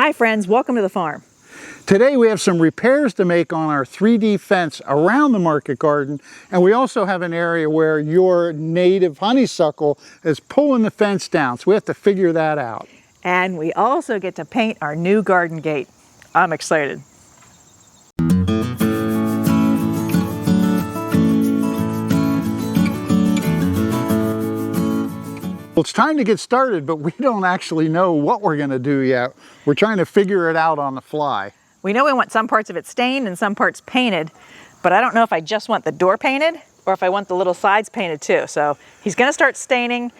Hi friends, welcome to the farm. Today we have some repairs to make on our 3D fence around the market garden, and we also have an area where your native honeysuckle is pulling the fence down, so we have to figure that out. And we also get to paint our new garden gate. I'm excited. Well, it's time to get started, but we don't actually know what we're going to do yet. We're trying to figure it out on the fly. We know we want some parts of it stained and some parts painted, but I don't know if I just want the door painted or if I want the little sides painted too. So he's going to start staining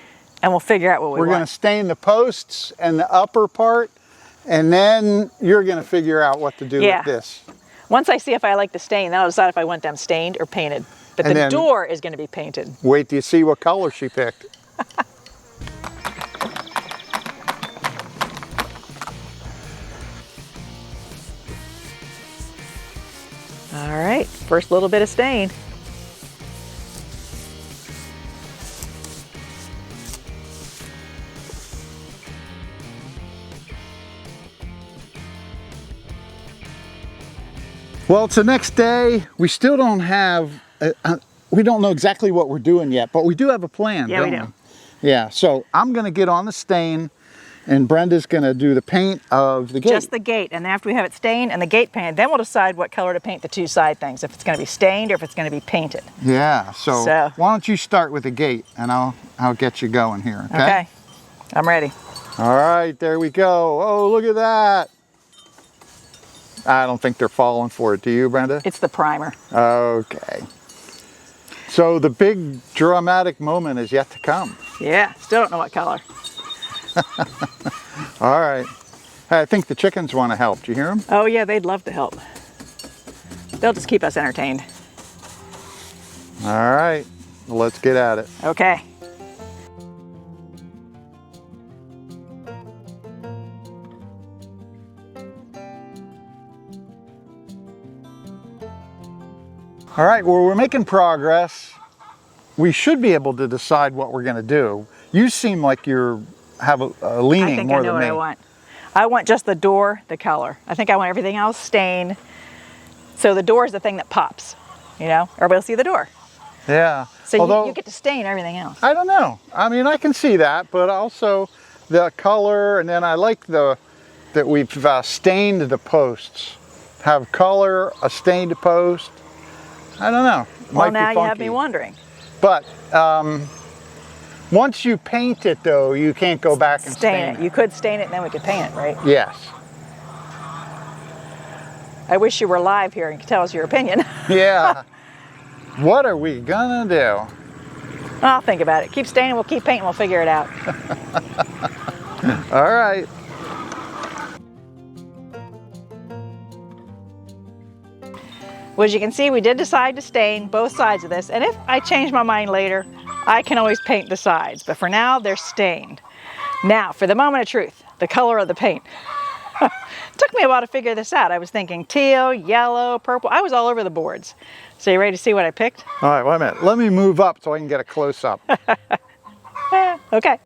and we'll figure out what we want. We're going to stain the posts and the upper part, and then you're going to figure out what to do with this. Once I see if I like the stain, then I'll decide if I want them stained or painted. But the door is going to be painted. Wait till you see what color she picked. All right, first little bit of stain. Well, it's the next day. We still don't have, we don't know exactly what we're doing yet, but we do have a plan, Yeah, don't we do. Yeah, so I'm gonna get on the stain and Brenda's gonna do the paint of the gate. Just the gate, and after we have it stained and the gate painted, then we'll decide what color to paint the two side things, if it's gonna be stained or if it's gonna be painted. Yeah, so why don't you start with the gate and I'll get you going here, okay? Okay, I'm ready. All right, there we go. Oh, look at that. I don't think they're falling for it, do you, Brenda? It's the primer. Okay. So the big dramatic moment is yet to come. Yeah, still don't know what color. All right. I think the chickens want to help. Do you hear them? Oh yeah, they'd love to help. They'll just keep us entertained. All right, well, let's get at it. Okay. All right, well, we're making progress. We should be able to decide what we're going to do. You seem like you have a leaning more than me. I think I know what I want. I want just the door, the color. I think I want everything else stained. So the door is the thing that pops, you know? Everybody will see the door. Yeah. So although, you get to stain everything else. I don't know. I mean, I can see that, but also the color, and then I like that we've stained the posts. Have color, a stained post. I don't know. Well, now you have me wondering. But once you paint it, though, you can't go back and stain it. You could stain it and then we could paint it, right? Yes. I wish you were live here and could tell us your opinion. Yeah. What are we gonna do? I'll think about it. Keep staining, we'll keep painting, we'll figure it out. All right. Well, as you can see, we did decide to stain both sides of this, and if I change my mind later, I can always paint the sides, but for now, they're stained. Now, for the moment of truth, the color of the paint. It took me a while to figure this out. I was thinking teal, yellow, purple. I was all over the boards. So you ready to see what I picked? All right, wait a minute. Let me move up so I can get a close-up. Okay.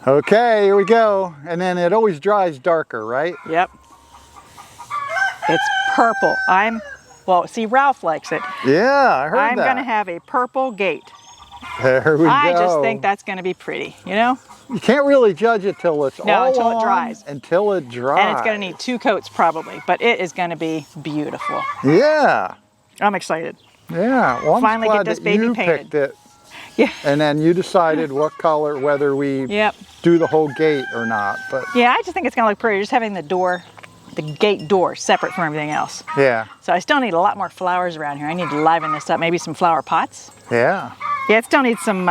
Okay, here we go. And then it always dries darker, right? Yep. It's purple. Well, see, Ralph likes it. Yeah, I heard that. I'm going to have a purple gate. There we go. I just think that's going to be pretty, you know? You can't really judge it till it's all until on, it dries. Until it dries. And it's going to need 2 coats probably, but it is going to be beautiful. Yeah. I'm excited. Yeah. Well, I'm finally glad get this that baby you painted. picked it. Yeah. And then you decided what color, whether we do the whole gate or not. But yeah, I just think it's going to look pretty, just having the door, the gate door separate from everything else. Yeah. So I still need a lot more flowers around here. I need to liven this up, maybe some flower pots. Yeah. Yeah, it still needs some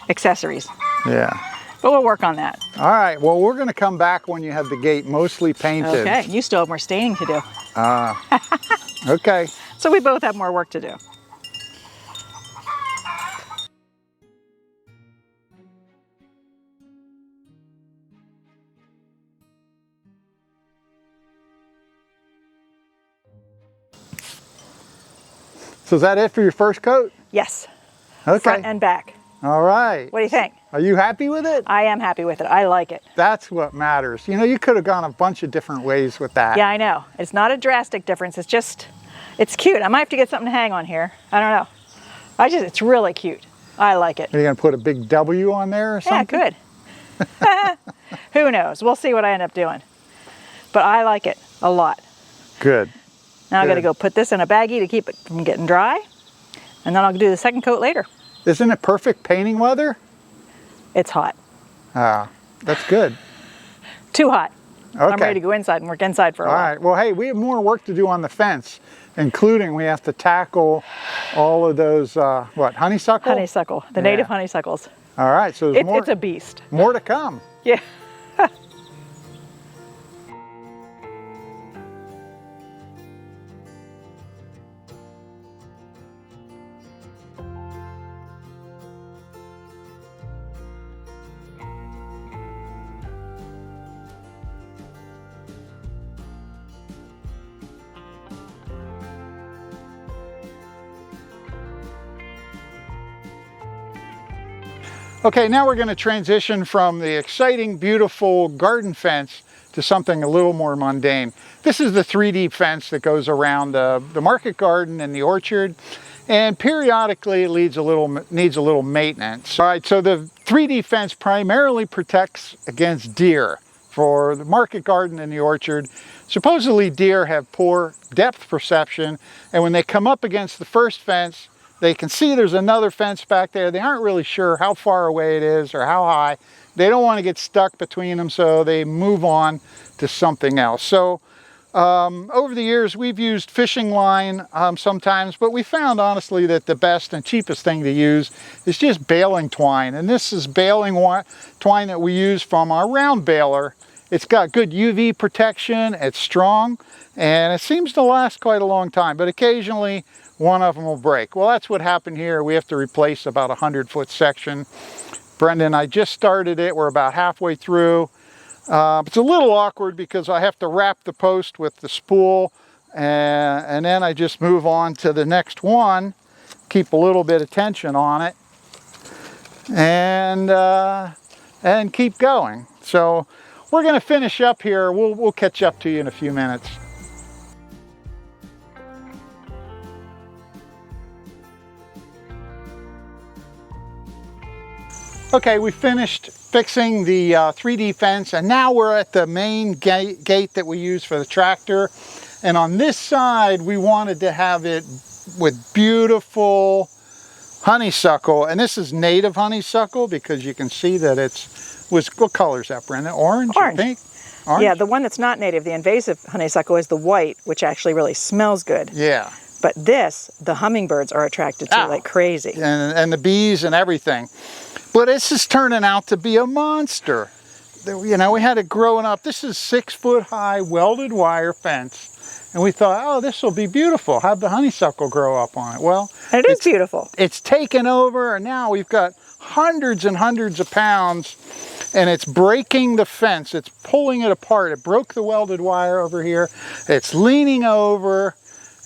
accessories. Yeah. But we'll work on that. All right, well, we're going to come back when you have the gate mostly painted. Okay, you still have more staining to do. Okay. So we both have more work to do. So is that it for your first coat? Yes. Okay. Front and back. All right. What do you think? Are you happy with it? I am happy with it. I like it. That's what matters. You know, you could have gone a bunch of different ways with that. Yeah, I know. It's not a drastic difference. It's just, it's cute. I might have to get something to hang on here. I don't know. It's really cute. I like it. Are you going to put a big W on there or something? Yeah, good. Who knows? We'll see what I end up doing. But I like it a lot. Good. Now I got to go put this in a baggie to keep it from getting dry. And then I'll do the second coat later. Isn't it perfect painting weather? It's hot. That's good. Too hot. Okay. I'm ready to go inside and work inside for a while. All right. Well, hey, we have more work to do on the fence, including we have to tackle all of those, honeysuckle? Honeysuckle, the native honeysuckles. All right. So there's It's a beast. more to come. Yeah. Okay, now we're going to transition from the exciting, beautiful garden fence to something a little more mundane. This is the 3D fence that goes around the market garden and the orchard, and periodically it needs a little maintenance. All right, so the 3D fence primarily protects against deer for the market garden and the orchard. Supposedly deer have poor depth perception, and when they come up against the first fence, they can see there's another fence back there. They aren't really sure how far away it is or how high. They don't want to get stuck between them, so they move on to something else. So over the years, we've used fishing line sometimes, but we found honestly that the best and cheapest thing to use is just baling twine. And this is baling twine that we use from our round baler. It's got good UV protection, it's strong, and it seems to last quite a long time, but occasionally one of them will break. Well, that's what happened here. We have to replace about a 100-foot section. Brendan, I just started it. We're about halfway through. It's a little awkward because I have to wrap the post with the spool, and then I just move on to the next one, keep a little bit of tension on it, and keep going. So we're going to finish up here. We'll catch up to you in a few minutes. Okay, we finished fixing the 3D fence, and now we're at the main gate that we use for the tractor. And on this side, we wanted to have it with beautiful honeysuckle. And this is native honeysuckle because you can see that what color is that, Brenda? Orange? Orange. Or pink? Orange? Yeah, the one that's not native, the invasive honeysuckle, is the white, which actually really smells good. Yeah. But this, the hummingbirds are attracted to like crazy. And the bees and everything. But this is turning out to be a monster. You know, we had it growing up. This is 6-foot high welded wire fence. And we thought, oh, this will be beautiful. Have the honeysuckle grow up on it. Well, and it is beautiful. It's taken over, and now we've got hundreds and hundreds of pounds, and it's breaking the fence. It's pulling it apart. It broke the welded wire over here. It's leaning over.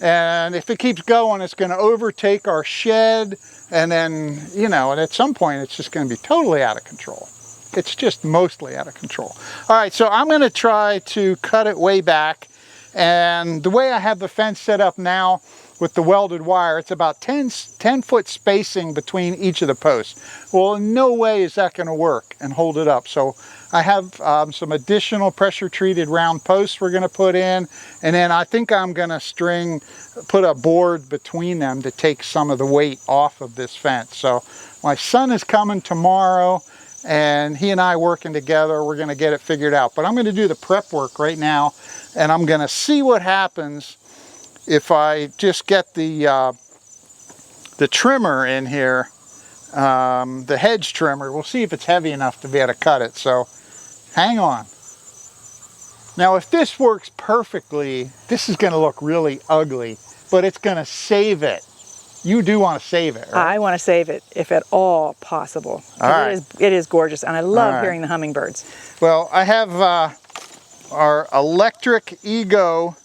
And if it keeps going, it's going to overtake our shed. And then, you know, and at some point, it's just going to be totally out of control. It's just mostly out of control. All right, so I'm going to try to cut it way back. And the way I have the fence set up now with the welded wire, it's about 10-foot spacing between each of the posts. Well, in no way is that going to work and hold it up. So I have some additional pressure-treated round posts we're going to put in. And then I think I'm going to put a board between them to take some of the weight off of this fence. So my son is coming tomorrow, and he and I working together, we're going to get it figured out. But I'm going to do the prep work right now, and I'm going to see what happens if I just get the trimmer in here, the hedge trimmer. We'll see if it's heavy enough to be able to cut it. So hang on. Now, if this works perfectly, this is going to look really ugly, but it's going to save it. You do want to save it, right? I want to save it, if at all possible. All right. It is gorgeous, and I love hearing the hummingbirds. Well, I have our electric Ego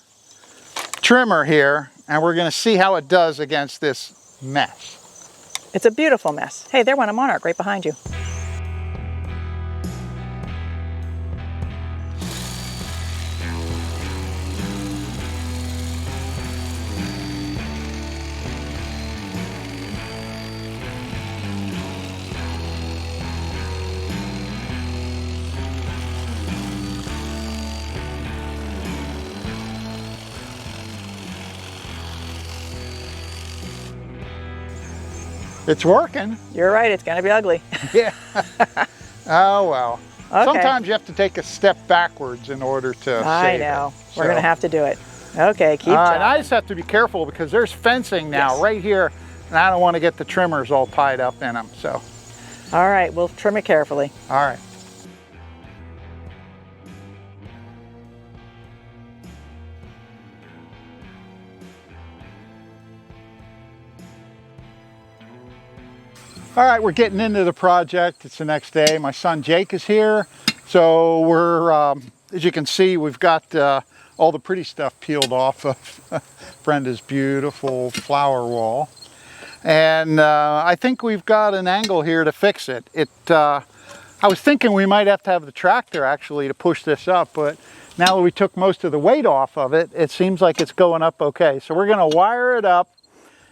trimmer here, and we're going to see how it does against this mess. It's a beautiful mess. Hey, there went a monarch right behind you. It's working. You're right, it's gonna be ugly. Yeah. Oh, well. Okay. Sometimes you have to take a step backwards in order to I save know. it. We're gonna have to do it. Okay, keep and chopping. I just have to be careful because there's fencing now Yes. right here, and I don't want to get the trimmers all tied up in them. So, All right, we'll trim it carefully. all right. All right, we're getting into the project. It's the next day. My son Jake is here. So we're, as you can see, we've got all the pretty stuff peeled off of Brenda's beautiful flower wall. And I think we've got an angle here to fix it. I was thinking we might have to have the tractor actually to push this up, but now that we took most of the weight off of it, it seems like it's going up okay. So we're gonna wire it up,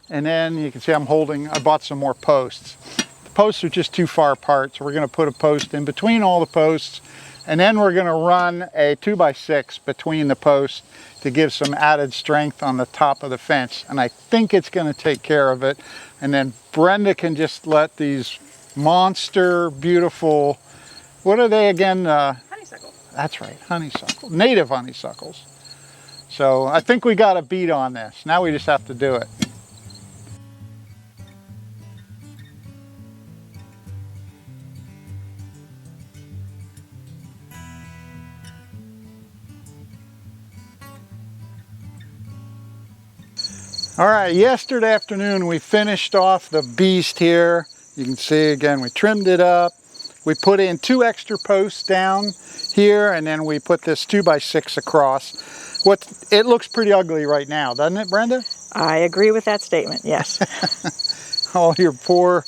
and then you can see I bought some more posts. The posts are just too far apart, so we're gonna put a post in between all the posts, and then we're gonna run a 2x6 between the posts to give some added strength on the top of the fence. And I think it's gonna take care of it. And then Brenda can just let these monster, beautiful, what are they again? Honeysuckle. That's right, honeysuckle, native honeysuckles. So I think we got a beat on this. Now we just have to do it. All right, yesterday afternoon we finished off the beast here. You can see again, we trimmed it up. We put in 2 extra posts down here, and then we put this 2x6 across. It looks pretty ugly right now, doesn't it, Brenda? I agree with that statement, yes. Oh, your poor,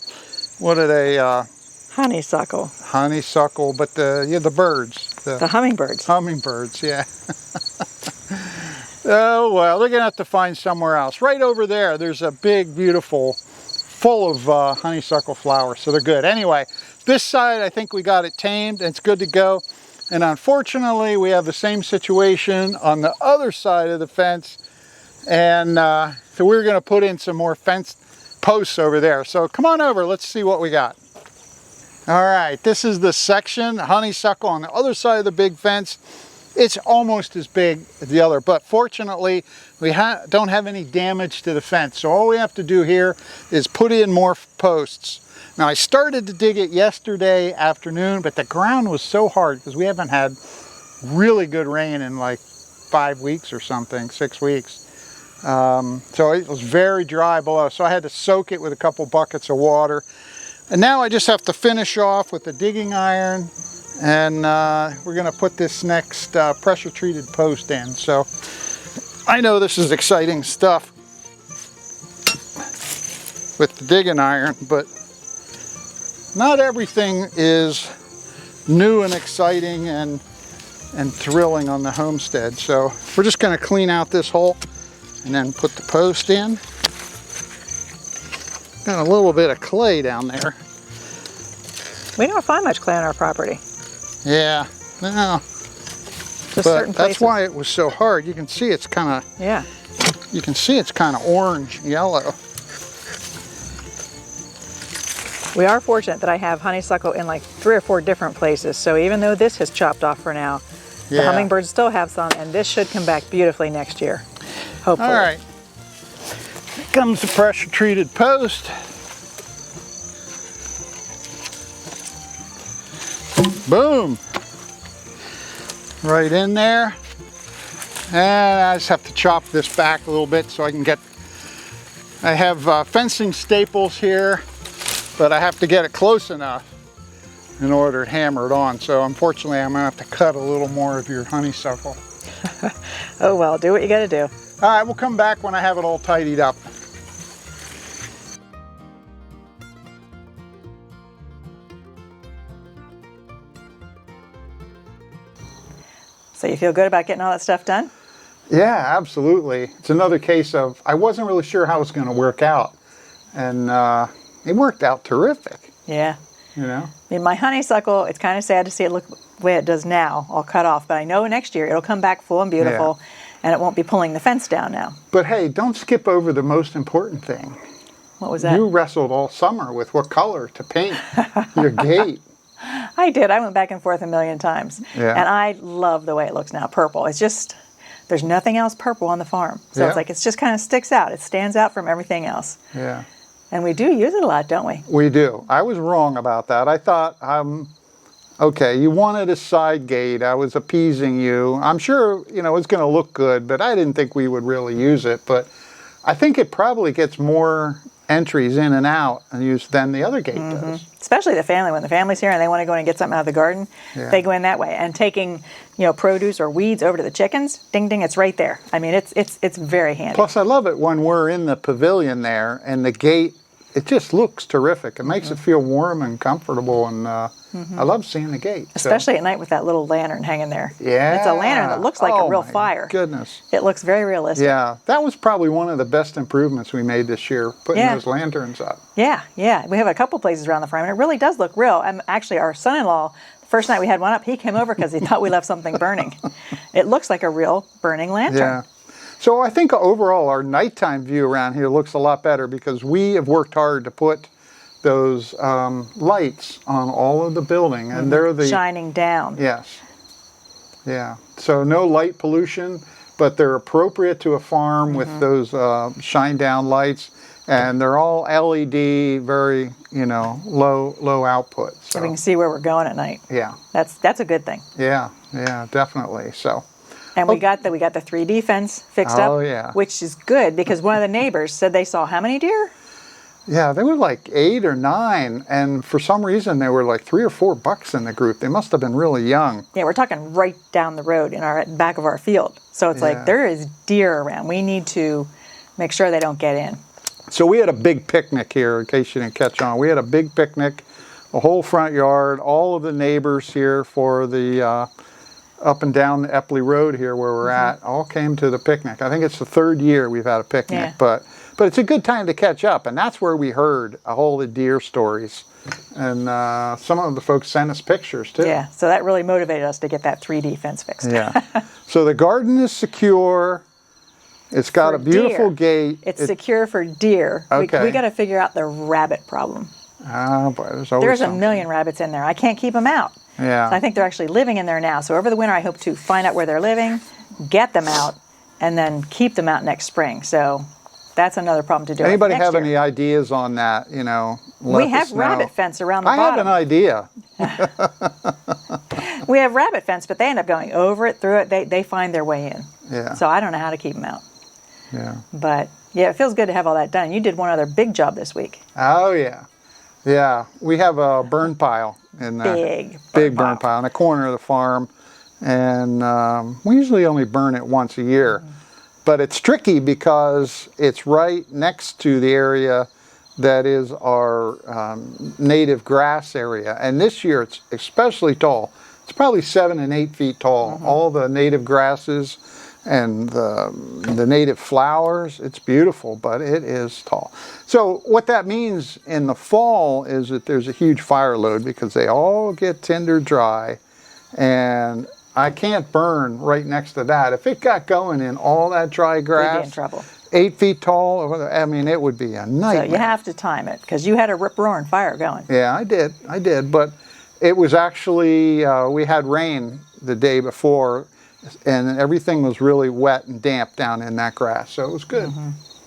what are they? Honeysuckle. Honeysuckle, but the birds. The hummingbirds. Hummingbirds, yeah. Oh, well, they're going to have to find somewhere else. Right over there, there's a big, beautiful, full of honeysuckle flowers, so they're good. Anyway, this side, I think we got it tamed, and it's good to go. And unfortunately, we have the same situation on the other side of the fence. And so we're going to put in some more fence posts over there. So come on over, let's see what we got. All right, this is the section, honeysuckle on the other side of the big fence. It's almost as big as the other, but fortunately, we don't have any damage to the fence. So all we have to do here is put in more posts. Now, I started to dig it yesterday afternoon, but the ground was so hard because we haven't had really good rain in like 5 weeks or something, 6 weeks. So it was very dry below. So I had to soak it with a couple buckets of water. And now I just have to finish off with the digging iron, and we're gonna put this next pressure treated post in. So I know this is exciting stuff with the digging iron, but not everything is new and exciting and thrilling on the Homestead. So we're just gonna clean out this hole and then put the post in. Got a little bit of clay down there. We don't find much clay on our property. Yeah, no. Just But certain places. that's why it was so hard. You can see it's kind of, Yeah. you can see it's kind of orange, yellow. We are fortunate that I have honeysuckle in like 3 or 4 different places. So even though this has chopped off for now, the Yeah. hummingbirds still have some, and this should come back beautifully next year. Hopefully. All right. Here comes the pressure treated post. Boom. Right in there. And I just have to chop this back a little bit so I can get, I have fencing staples here, but I have to get it close enough in order to hammer it on. So unfortunately, I'm gonna have to cut a little more of your honeysuckle. Oh well, do what you gotta do. All right, we'll come back when I have it all tidied up. So you feel good about getting all that stuff done? Yeah, absolutely. It's another case of, I wasn't really sure how it was gonna work out. And it worked out terrific, Yeah. you know? I mean, my honeysuckle, it's kind of sad to see it look the way it does now, all cut off, but I know next year it'll come back full and beautiful, and it won't be pulling the fence down now. But hey, don't skip over the most important thing. What was that? You wrestled all summer with what color to paint your gate. I did. I went back and forth a million times. Yeah. And I love the way it looks now, purple. It's just, there's nothing else purple on the farm. So Yeah. it's like, it's just kind of sticks out. It stands out from everything else. Yeah. And we do use it a lot, don't we? We do. I was wrong about that. I thought, okay, you wanted a side gate. I was appeasing you. I'm sure, you know, it's going to look good, but I didn't think we would really use it. But I think it probably gets more entries in and out and used than the other gate does. Especially the family. When the family's here and they want to go in and get something out of the garden, Yeah. they go in that way. And taking, you know, produce or weeds over to the chickens, ding ding, it's right there. I mean, it's very handy. Plus, I love it when we're in the pavilion there and the gate, it just looks terrific. It makes it feel warm and comfortable, and I love seeing the gate. Especially at night with that little lantern hanging there. Yeah. It's a lantern that looks like a real my fire. Goodness. It looks very realistic. Yeah, that was probably one of the best improvements we made this year, putting Yeah. those lanterns up. Yeah, yeah. We have a couple places around the farm, and it really does look real. And actually, our son-in-law, the first night we had one up, he came over because he thought we left something burning. It looks like a real burning lantern. Yeah. So I think overall our nighttime view around here looks a lot better because we have worked hard to put those lights on all of the building, and they're the Shining down. yes, yeah. So no light pollution, but they're appropriate to a farm with those shine down lights, and they're all LED, very low output. So we So can see where we're going at night. yeah, That's a good thing. yeah, definitely. So. And we got the 3D fence fixed up, Oh, yeah. which is good because one of the neighbors said they saw how many deer? Yeah, they were like 8 or 9, and for some reason there were like 3 or 4 bucks in the group. They must have been really young. Yeah, we're talking right down the road in our back of our field. So it's Yeah. like there is deer around. We need to make sure they don't get in. So we had a big picnic here, in case you didn't catch on. We had a big picnic, a whole front yard, all of the neighbors here for the up and down the Epley Road here where we're at, all came to the picnic. I think it's the 3rd year we've had a picnic, Yeah. but it's a good time to catch up, and that's where we heard a whole of deer stories. And some of the folks sent us pictures too. Yeah, so that really motivated us to get that 3D fence fixed. Yeah. So the garden is secure. It's got For a beautiful deer. gate. It's secure for deer. Okay. We got to figure out the rabbit problem. Oh boy, there's always There's a something. million rabbits in there. I can't keep them out. Yeah. I think they're actually living in there now. So over the winter, I hope to find out where they're living, get them out, and then keep them out next spring. So that's another problem to do. Anybody next have year. any ideas on that? We let have us know. rabbit fence around the I have bottom. an idea. We have rabbit fence, but they end up going over it, through it. They find their way in. Yeah. So I don't know how to keep them out. Yeah. But yeah, it feels good to have all that done. You did one other big job this week. Oh yeah. Yeah. We have a burn pile in the Big burn pile in the corner of the farm, and we usually only burn it once a year. But it's tricky because it's right next to the area that is our native grass area. And this year it's especially tall. It's probably 7 and 8 feet tall. All the native grasses and the native flowers, it's beautiful, but it is tall. So what that means in the fall is that there's a huge fire load because they all get tinder dry, and I can't burn right next to that. If it got going in all that dry grass, We'd be in trouble. 8 feet tall, I mean, it would be a So nightmare. you have to time it because you had a rip-roaring fire going. Yeah, I did, but it was actually, we had rain the day before, and everything was really wet and damp down in that grass, so it was good.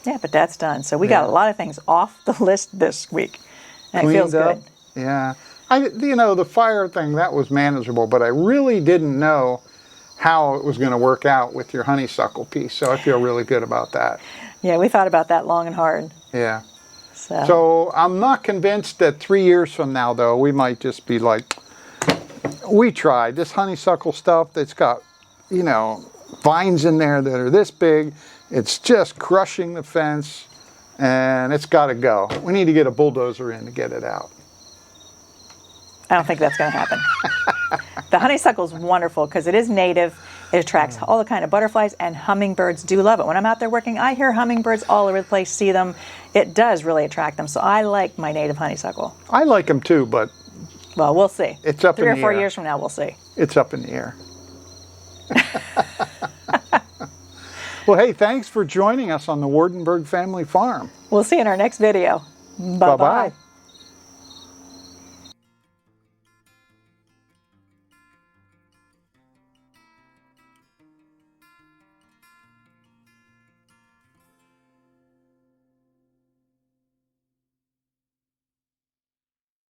Yeah, but that's done. So we got a lot of things off the list this week. And it feels Cleaned up. good. Yeah. The fire thing, that was manageable, but I really didn't know how it was going to work out with your honeysuckle piece, so I feel really good about that. Yeah, we thought about that long and hard. Yeah. So, So I'm not convinced that 3 years from now, though, we might just be like, we tried this honeysuckle stuff that's got, vines in there that are this big. It's just crushing the fence, and it's got to go. We need to get a bulldozer in to get it out. I don't think that's going to happen. The honeysuckle is wonderful because it is native. It attracts all the kind of butterflies, and hummingbirds do love it. When I'm out there working, I hear hummingbirds all over the place, see them. It does really attract them. So I like my native honeysuckle. I like them too, but Well, we'll see. It's up in 3 or the 4 air. years from now, we'll see. it's up in the air. Well, hey, thanks for joining us on the Wardenberg Family Farm. We'll see you in our next video. Bye-bye. Bye-bye.